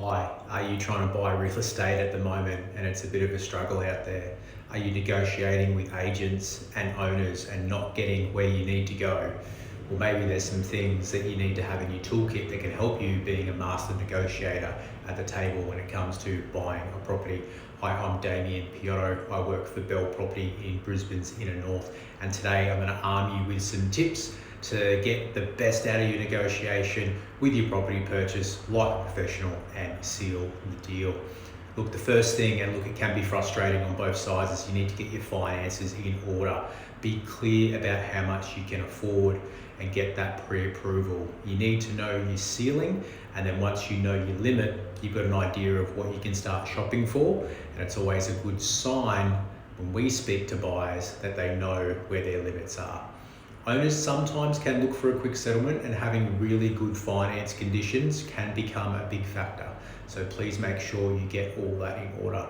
Hi, are you trying to buy real estate at the moment and it's a bit of a struggle out there? Are you negotiating with agents and owners and not getting where you need to go? Well, maybe there's some things that you need to have in your toolkit that can help you being a master negotiator at the table when it comes to buying a property. Hi, I'm Damian Piotto. I work for Belle Property in Brisbane's inner north, and today I'm going to arm you with some tips to get the best out of your negotiation with your property purchase like a professional and seal the deal. Look, the first thing, and look, it can be frustrating on both sides, is you need to get your finances in order. Be clear about how much you can afford and get that pre-approval. You need to know your ceiling, and then once you know your limit, you've got an idea of what you can start shopping for, and it's always a good sign when we speak to buyers that they know where their limits are. Owners sometimes can look for a quick settlement, and having really good finance conditions can become a big factor. So please make sure you get all that in order.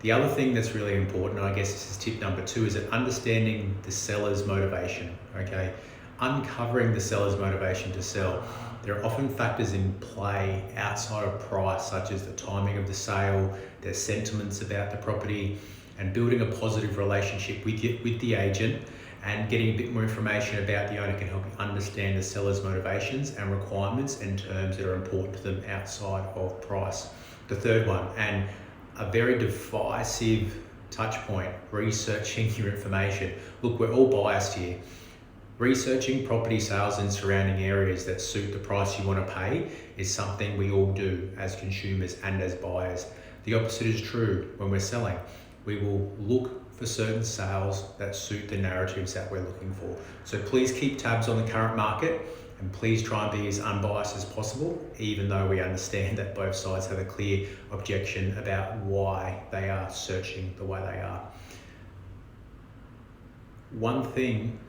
The other thing that's really important, and I guess this is tip number 2, is that understanding the seller's motivation, okay? Uncovering the seller's motivation to sell. There are often factors in play outside of price, such as the timing of the sale, their sentiments about the property, and building a positive relationship with the agent and getting a bit more information about the owner can help you understand the seller's motivations and requirements and terms that are important to them outside of price. The third one, and a very divisive touch point, researching your information. Look, we're all biased here. Researching property sales in surrounding areas that suit the price you want to pay is something we all do as consumers and as buyers. The opposite is true when we're selling. We will look for certain sales that suit the narratives that we're looking for. So please keep tabs on the current market, and please try and be as unbiased as possible, even though we understand that both sides have a clear objection about why they are searching the way they are. One thing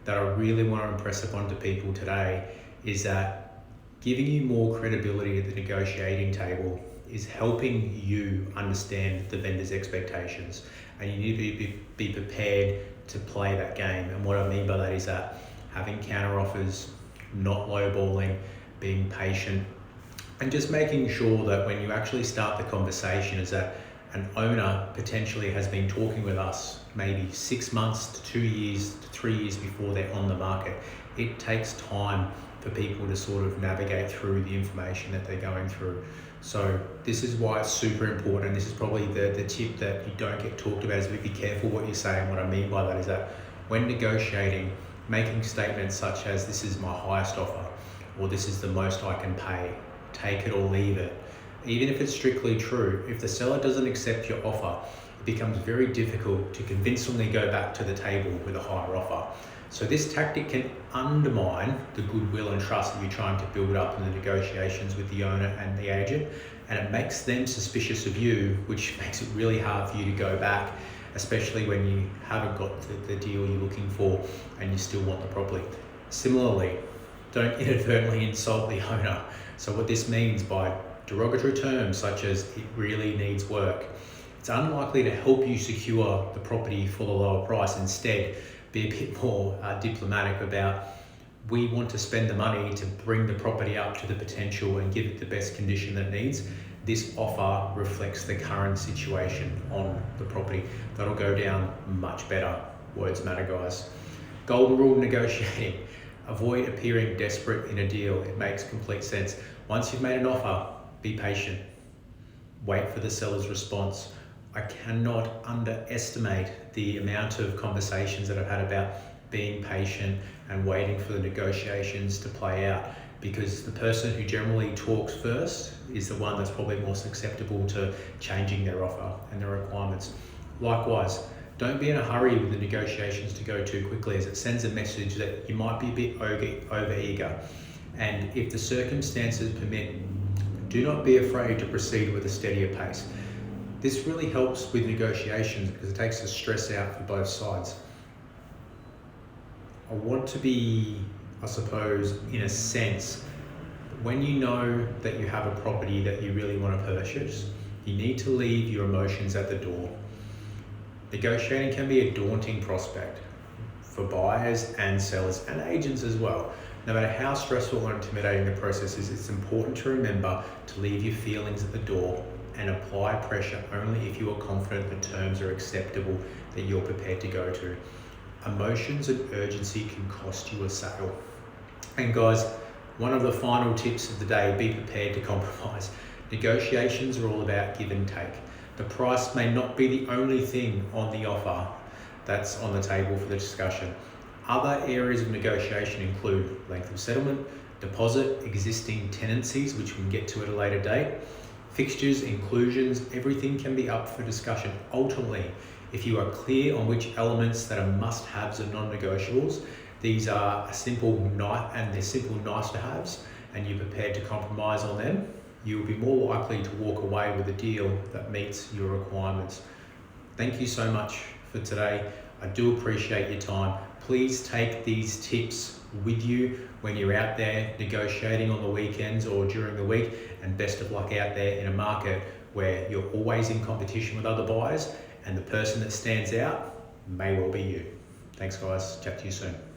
that I really want to impress upon to people today is that giving you more credibility at the negotiating table is helping you understand the vendor's expectations, and you need to be prepared to play that game. And what I mean by that is that having counter offers, not lowballing, being patient, and just making sure that when you actually start the conversation is that an owner potentially has been talking with us maybe 6 months to 2 years to 3 years before they're on the market. It takes time for people to sort of navigate through the information that they're going through. So this is why it's super important, and this is probably the tip that you don't get talked about, is be careful what you say. And what I mean by that is that when negotiating, making statements such as "this is my highest offer," or "this is the most I can pay, take it or leave it," even if it's strictly true, if the seller doesn't accept your offer, it becomes very difficult to convincingly go back to the table with a higher offer. So this tactic can undermine the goodwill and trust that you're trying to build up in the negotiations with the owner and the agent, and it makes them suspicious of you, which makes it really hard for you to go back, especially when you haven't got the deal you're looking for and you still want the property. Similarly, don't inadvertently insult the owner. So what this means by derogatory terms such as "it really needs work," it's unlikely to help you secure the property for the lower price. Instead, be a bit more diplomatic about, we want to spend the money to bring the property up to the potential and give it the best condition that it needs. This offer reflects the current situation on the property. That'll go down much better. Words matter, guys. Golden rule negotiating. Avoid appearing desperate in a deal. It makes complete sense. Once you've made an offer, be patient. Wait for the seller's response. I cannot underestimate the amount of conversations that I've had about being patient and waiting for the negotiations to play out, because the person who generally talks first is the one that's probably more susceptible to changing their offer and their requirements. Likewise, don't be in a hurry with the negotiations to go too quickly, as it sends a message that you might be a bit over-eager. And if the circumstances permit, do not be afraid to proceed with a steadier pace. This really helps with negotiations because it takes the stress out for both sides. I want to be, I suppose, in a sense, when you know that you have a property that you really want to purchase, you need to leave your emotions at the door. Negotiating can be a daunting prospect for buyers and sellers and agents as well. No matter how stressful or intimidating the process is, it's important to remember to leave your feelings at the door and apply pressure only if you are confident the terms are acceptable that you're prepared to go to. Emotions and urgency can cost you a sale. And guys, one of the final tips of the day, be prepared to compromise. Negotiations are all about give and take. The price may not be the only thing on the offer that's on the table for the discussion. Other areas of negotiation include length of settlement, deposit, existing tenancies, which we can get to at a later date, fixtures, inclusions, everything can be up for discussion. Ultimately, if you are clear on which elements that are must-haves and non-negotiables, these are simple nice-to-haves, and you're prepared to compromise on them, you will be more likely to walk away with a deal that meets your requirements. Thank you so much for today. I do appreciate your time. Please take these tips with you when you're out there negotiating on the weekends or during the week, and best of luck out there in a market where you're always in competition with other buyers, and the person that stands out may well be you. Thanks guys, chat to you soon.